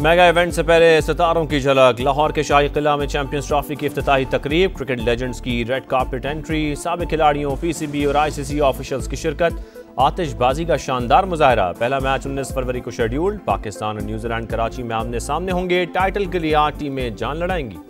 Mega event से पहले सितारों की झलक। लाहौर के शाही किला में चैंपियंस ट्रॉफी की इफ्तिताही तकरीब, क्रिकेट लेजेंड्स की रेड कार्पेट एंट्री, साबिक खिलाड़ियों, पीसीबी और आईसीसी ऑफिशियल्स की शिरकत, आतिशबाजी का शानदार मुजाहरा। पहला मैच 19 फरवरी को शेड्यूल्ड। पाकिस्तान और न्यूजीलैंड कराची में आमने सामने होंगे। टाइटल के लिए 8 टीमें जान लड़ाएंगी।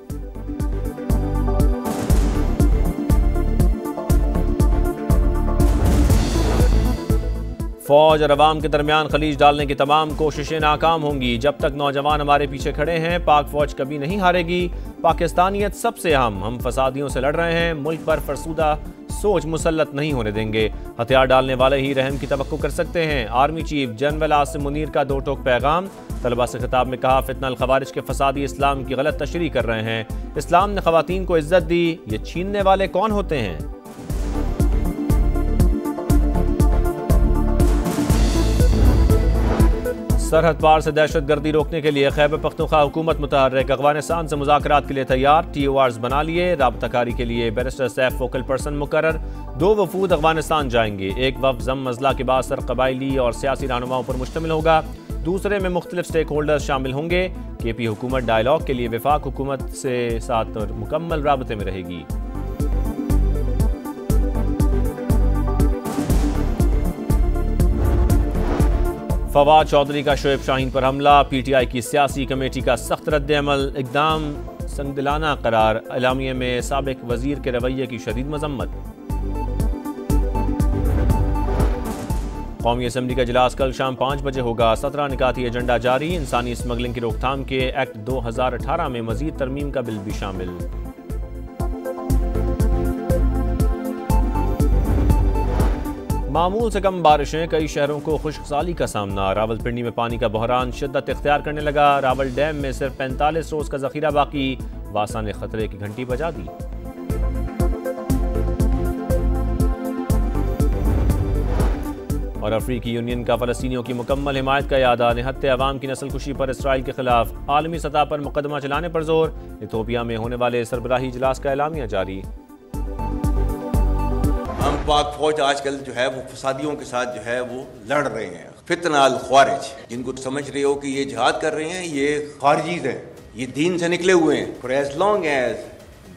फौज और अवाम के दरमियान खलीज डालने की तमाम कोशिशें नाकाम होंगी। जब तक नौजवान हमारे पीछे खड़े हैं, पाक फौज कभी नहीं हारेगी। पाकिस्तानियत सबसे अहम, हम फसादियों से लड़ रहे हैं, मुल्क पर फरसूदा सोच मुसल्लत नहीं होने देंगे। हथियार डालने वाले ही रहम की तवक्को कर सकते हैं। Army chief general Asim Munir का दो टोक पैगाम। तलबा से खिताब में कहा, फितनल खवारिज के फसादी इस्लाम की गलत तशरीह कर रहे हैं। इस्लाम ने खवातीन को इज्जत दी, ये छीनने वाले कौन होते हैं? सरहद पार से दहशतगर्दी रोकने के लिए खैबर पख्तूनख्वा हुकूमत मुतहर्रिक। अफगानिस्तान से मुज़ाकरात के लिए तैयार। TORs बना लिए। राबताकारी के लिए बैरिस्टर सैफ फोकल पर्सन मुकर्रर। 2 वफूद अफगानिस्तान जाएंगे। एक वफ़द ज़म मज़ला के बाद सर कबायली और सियासी रहनुमाओं पर मुश्तमिल होगा। दूसरे में मुख्तलिफ स्टेक होल्डर्स शामिल होंगे। KP हुकूमत डायलॉग के लिए वफाक हुकूमत से साथ मुकम्मल राबते में रहेगी। फवाद चौधरी का शोएब शाहीन पर हमला। PTI की सियासी कमेटी का सख्त रद्द-ए-अमल। इक़दाम संगदिलाना करार। एलामिये में साबिक वजीर के रवैये की शदीद मजम्मत। कौमी असम्बली का इजलास कल शाम 5 बजे होगा। 17 निकाती एजेंडा जारी। इंसानी स्मगलिंग की रोकथाम के एक्ट 2018 में मजीद तरमीम का बिल भी शामिल। मामूल से कम बारिशें, कई शहरों को खुश्कसाली का सामना। रावलपिंडी में पानी का बहरान शिद्दत इख्तियार करने लगा। रावल डैम में सिर्फ 45 रोज का जखीरा बाकी। वासा ने खतरे की घंटी बजा दी। और अफ्रीकी यूनियन का फलस्तीनियों की मुकम्मल हिमायत का यादा। निहत्ते अवाम की नस्लकुशी पर इसराइल के खिलाफ आलमी सतह पर मुकदमा चलाने पर जोर। इथोपिया में होने वाले सरबराही इजलास का एलामिया जारी। हम पाक फौज आजकल जो है वो फसादियों के साथ जो है वो लड़ रहे हैं। फितनाल ख्वारिज, जिनको समझ रहे हो कि ये जिहाद कर रहे हैं, ये खारिजीज हैं, ये दीन से निकले हुए हैं। For as long as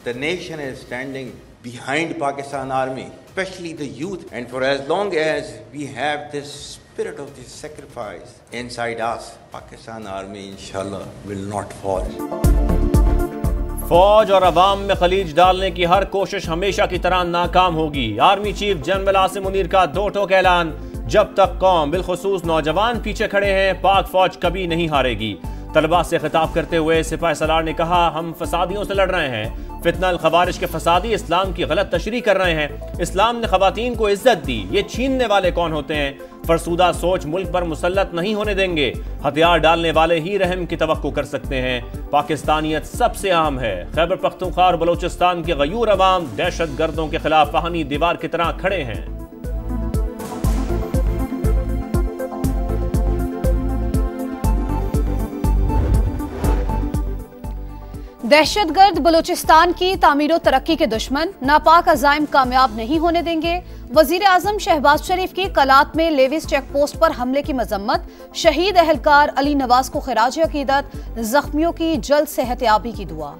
the nation is standing behind Pakistan army, specially the youth, and for as long as we have this spirit of this sacrifice inside us, Pakistan army इंशाल्लाह विल नॉट फॉल। फौज और अवाम में खलीज डालने की हर कोशिश हमेशा की तरह नाकाम होगी। Army chief general Asim Munir का दो टोक ऐलान। जब तक कौम बिलखुसूस नौजवान पीछे खड़े हैं, पाक फौज कभी नहीं हारेगी। तलबा से खिताब करते हुए सिपाही सलार ने कहा, हम फसादियों से लड़ रहे हैं। फितनल खवारिज के फसादी इस्लाम की गलत तशरीह कर रहे हैं। इस्लाम ने खवातीन को इज्जत दी, ये छीनने वाले कौन होते हैं? फरसूदा सोच मुल्क पर मुसल्लत नहीं होने देंगे। हथियार डालने वाले ही रहम की तवक्को कर सकते हैं। पाकिस्तानियत सबसे अहम है। खैबर पख्तूनख्वा और बलोचिस्तान के गयूर अवाम दहशत गर्दों के खिलाफ फहानी दीवार की तरह खड़े हैं। दहशतगर्द बलूचिस्तान की तामीर तरक्की के दुश्मन, नापाक अज़ाइम कामयाब नहीं होने देंगे। वजीर आजम शहबाज शरीफ की कलात में लेविस चेक पोस्ट पर हमले की मजम्मत। शहीद अहलकार अली नवाज को खिराज अकीदत। जख्मियों की जल्द सेहतयाबी की दुआ।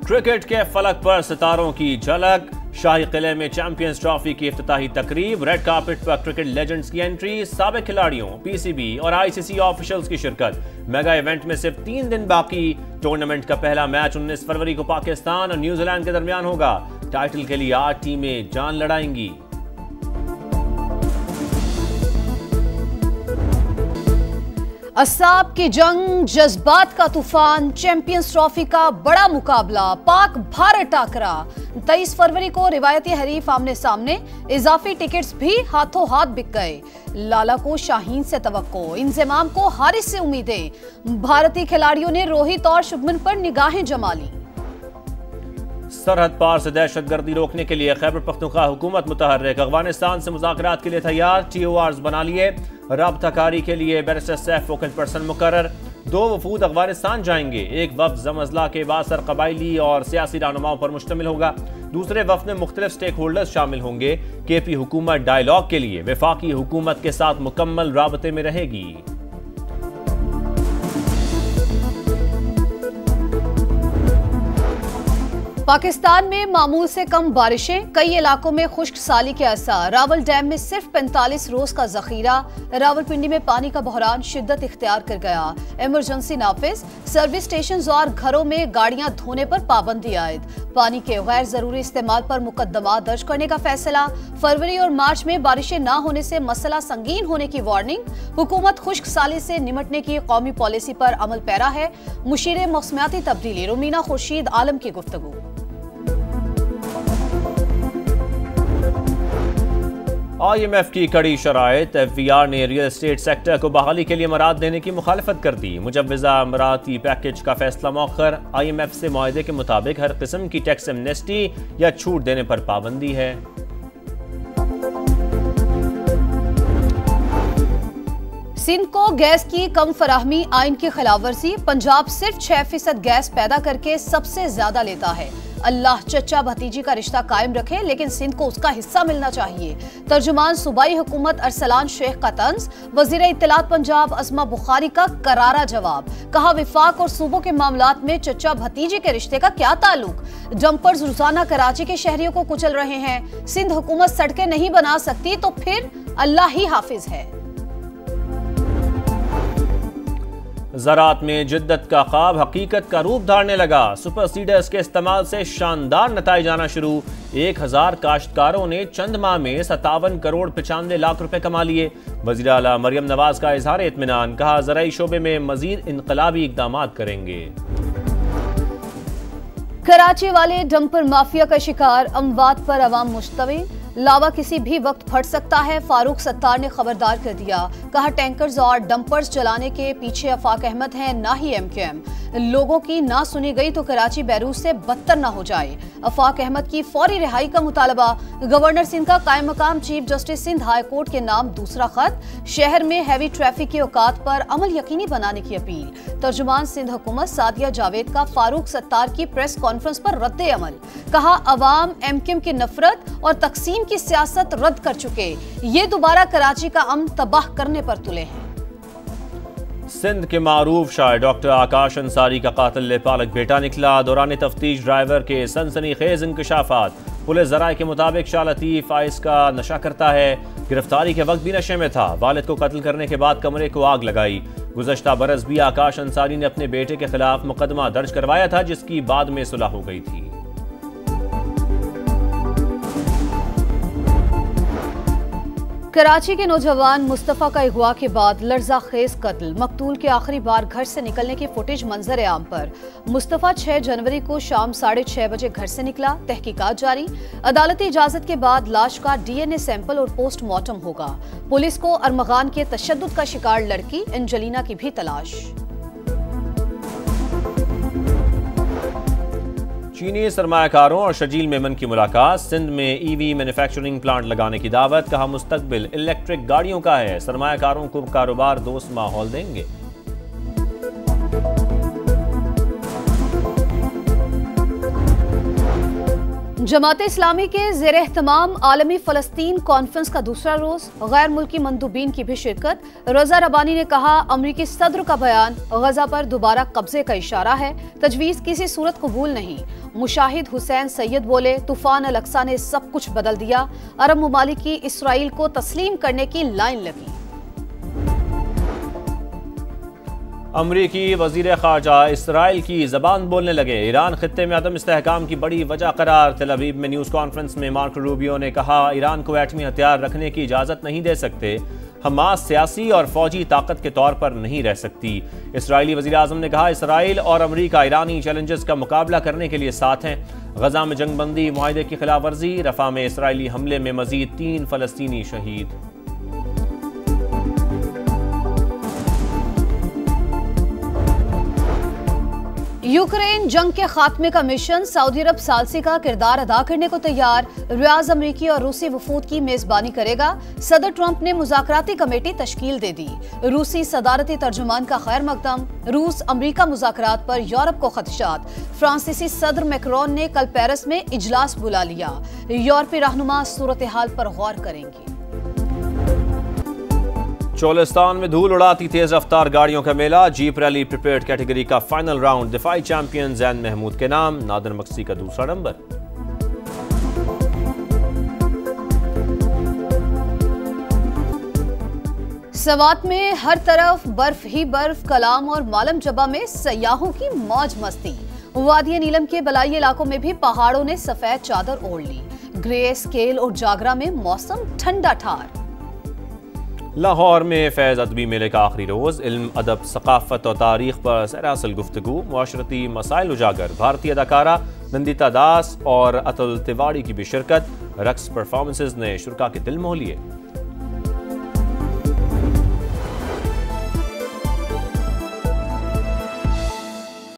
क्रिकेट के फलक पर सितारों की झलक। शाही किले में चैंपियंस ट्रॉफी की इफ्तिताही तकरीब। रेड कार्पेट पर क्रिकेट लेजेंड्स की एंट्री, साबिक खिलाड़ियों, PCB और ICC ऑफिशियल्स की शिरकत। मेगा इवेंट में सिर्फ 3 दिन बाकी। टूर्नामेंट का पहला मैच 19 फरवरी को पाकिस्तान और न्यूजीलैंड के दरमियान होगा। टाइटल के लिए 8 टीमें जान लड़ाएंगी। असाब की जंग, जज्बात का तूफान, चैंपियंस ट्रॉफी का बड़ा मुकाबला, पाक भारत टाकरा। 23 फरवरी को रिवायती हरीफ आमने सामने। इजाफी टिकट्स भी हाथों हाथ बिक गए। लाला को शाहीन से तवक्को, इंजमाम को हारिस से उम्मीदें। भारतीय खिलाड़ियों ने रोहित और शुभमन पर निगाहें जमा ली। सरहद पार से दहशतगर्दी रोकने के लिए खैबर पख्तूनख्वा हुकूमत मुतहर्रिक। अफगानिस्तान से मुज़ाकरात के लिए तैयार। TORs बना लिए। राबताकारी के लिए बैरिस्टर सैफ फोकल पर्सन मुकर्रर। 2 वफूद अफगानिस्तान जाएंगे। एक वफ़द ज़म मज़ला के बाद सर कबायली और सियासी रहनुमाओं पर मुश्तमिल होगा। दूसरे वफ़द में मुख्तलिफ स्टेक होल्डर्स शामिल होंगे। KP हुकूमत डायलॉग के लिए वफाकी हुकूमत के साथ मुकम्मल राबते में रहेगी। पाकिस्तान में मामूल से कम बारिशें, कई इलाकों में खुश्क साली के असर। रावल डैम में सिर्फ 45 रोज का जखीरा। रावलपिंडी में पानी का बहरान शिद्दत इख्तियार कर गया। इमरजेंसी नाफिज, सर्विस स्टेशन और घरों में गाड़ियां धोने पर पाबंदी आयद। पानी के गैर जरूरी इस्तेमाल पर मुकदमा दर्ज करने का फैसला। फरवरी और मार्च में बारिशें न होने से मसला संगीन होने की वार्निंग। हुकूमत खुश्क साली से निमटने की कौमी पॉलिसी पर अमल पैरा है। मुशीर मौसमियाती तब्दीली रुमीना खुर्शीद आलम की गुफ्तगू। IMF की कड़ी शराइत। FVR ने रियल एस्टेट सेक्टर को बहाली के लिए अमरात देने की मुखालफत कर दी। मुजव्वज़ा अमराती पैकेज का फैसला मौखर। IMF से मुआहदे के मुताबिक हर किस्म की टैक्स एमनेस्टी या छूट देने पर पाबंदी है। सिंध को गैस की कम फराहमी आइन की खिलाफ वर्जी। पंजाब सिर्फ 6% गैस पैदा करके सबसे ज्यादा लेता है। अल्लाह चचा भतीजी का रिश्ता कायम रखे, लेकिन सिंध को उसका हिस्सा मिलना चाहिए। तर्जुमान सूबाई हुकूमत अरसलान शेख का तंज। वजीर इत्तलात पंजाब अज़मा बुखारी का करारा जवाब। कहा, विफाक और सूबों के मामलात में चचा भतीजी के रिश्ते का क्या ताल्लुक। डंपर्स रोजाना कराची के शहरियों को कुचल रहे हैं। सिंध हुकूमत सड़कें नहीं बना सकती तो फिर अल्लाह ही हाफिज है। ज़राअत में जिद्दत का ख्वाब हकीकत का रूप धारने लगा। सुपर सीडर्स के इस्तेमाल से शानदार नताइज आना शुरू। 1000 काश्तकारों ने चंद माह में 57 करोड़ 95 लाख रुपए कमा लिए। वज़ीर आला मरियम नवाज का इजहार इत्मीनान। कहा, ज़राई शोबे में मजीद इनकलाबी इक़दाम करेंगे। कराची वाले डंपर माफिया का शिकार, अमवात पर अवाम मुश्तविल। लावा किसी भी वक्त फट सकता है, फारूक सत्तार ने खबरदार कर दिया। कहा, टैंकर्स और डंपर्स चलाने के पीछे अफाक अहमद हैं, ना ही MQM। लोगों की ना सुनी गई तो कराची बैरूत से बदतर ना हो जाए। अफाक अहमद की फौरी रिहाई का मुतालबा। गवर्नर सिंध का कायम मकाम chief justice Sindh high court के नाम दूसरा खत। शहर में हैवी ट्रैफिक के औकात पर अमल यकीनी बनाने की अपील। तर्जुमान सिंध हुकूमत सादिया जावेद का फारूक सत्तार की प्रेस कॉन्फ्रेंस पर रद्द अमल। कहा, अवाम MQM की नफरत और तकसीम की सियासत रद्द कर चुके, ये दोबारा कराची का अमन तबाह करने पर तुले हैं। सिंध के मारूफ शायर डॉक्टर आकाश अंसारी का कातिल लेपालक बेटा निकला। दौरान तफ्तीश ड्राइवर के सनसनीखेज इंकशाफात। पुलिस ज़राए के मुताबिक शाह लतीफ आइस का नशा करता है। गिरफ्तारी के वक्त भी नशे में था। वालिद को कत्ल करने के बाद कमरे को आग लगाई। गुज़श्ता बरस भी आकाश अंसारी ने अपने बेटे के खिलाफ मुकदमा दर्ज करवाया था, जिसकी बाद में सुलह हो गई थी। कराची के नौजवान मुस्तफ़ा का अगवा के बाद लर्जा खेज कत्ल। मकतूल के आखिरी बार घर से निकलने की फुटेज मंजर आम पर। मुस्तफ़ा 6 जनवरी को शाम 6:30 बजे घर से निकला। तहकीकात जारी। अदालती इजाजत के बाद लाश का DNA सैंपल और पोस्टमार्टम होगा। पुलिस को अरमगान के तशद्दुद का शिकार लड़की एंजेलिना की भी तलाश। चीनी सरमायाकारों और शजील मेमन की मुलाकात। सिंध में EV मैन्युफैक्चरिंग प्लांट लगाने की दावत। कहा, मुस्तकबिल इलेक्ट्रिक गाड़ियों का है। सरमायाकारों को कारोबार दोस्त माहौल देंगे। जमात इस्लामी के ज़ेर एहतमाम आलमी फ़लस्तीन कॉन्फ्रेंस का दूसरा रोज। गैर मुल्की मंदूबीन की भी शिरकत। रज़ा रबानी ने कहा, अमरीकी सदर का बयान गजा पर दोबारा कब्जे का इशारा है, तजवीज़ किसी सूरत कबूल नहीं। मुशाहिद हुसैन सैयद बोले, तूफान अल-अक्सा ने सब कुछ बदल दिया। अरब ममालिक की इसराइल को तस्लीम करने की लाइन लगी। अमरीकी वजीर खारजा इसराइल की जबान बोलने लगे। ईरान खित्ते में अदम इस्तेहकाम की बड़ी वजह करार। तेल अवीव में न्यूज़ कॉन्फ्रेंस में मार्को रूबियो ने कहा, ईरान को एटमी हथियार रखने की इजाज़त नहीं दे सकते। हमास सियासी और फौजी ताकत के तौर पर नहीं रह सकती। इसराइली वज़ीर आज़म ने कहा, इसराइल और अमरीका ईरानी चैलेंजेस का मुकाबला करने के लिए साथ हैं। गजा में जंगबंदी मुआहदे की खिलाफ वर्जी। रफा में इसराइली हमले में मजीद 3 फ़लस्तीनी शहीद। यूक्रेन जंग के खात्मे का मिशन। सऊदी अरब सालसी का किरदार अदा करने को तैयार। रियाज अमरीकी और रूसी वफूद की मेजबानी करेगा। सदर ट्रंप ने मुज़ाकराती कमेटी तश्कील दे दी। रूसी सदारती तर्जुमान का खैर मकदम। रूस अमरीका मुज़ाकरात पर यूरोप को खदशात। फ्रांसीसी सदर मैक्रोन ने कल पेरिस में इजलास बुला लिया। यूरोपीय रहनुमा सूरत हाल पर गौर करेंगे। चोलिस्तान में धूल उड़ाती तेज रफ्तार गाड़ियों का मेला। जीप रैली प्रिपेयर्ड कैटेगरी का फाइनल राउंड दिफाई चैंपियन जैन महमूद के नाम, नादिर मक्सी का दूसरा नंबर। सवात में हर तरफ बर्फ ही बर्फ। कलाम और मालम जबा में सयाहों की मौज मस्ती। वादिया नीलम के बलाई इलाकों में भी पहाड़ों ने सफेद चादर ओढ़ ली। ग्रे स्केल और जागरा में मौसम ठंडा ठार। लाहौर में फैज़ अदबी मेले का आखिरी रोज। इल्म, अदब, सकाफत और तारीख पर सरासल गुफ्तगू, मुआशरती मसाइल उजागर। भारतीय अदाकारा नंदिता दास और अतुल तिवारी की भी शिरकत। रक्स परफॉर्मेंसेज ने शुरका के दिल मोह लिए।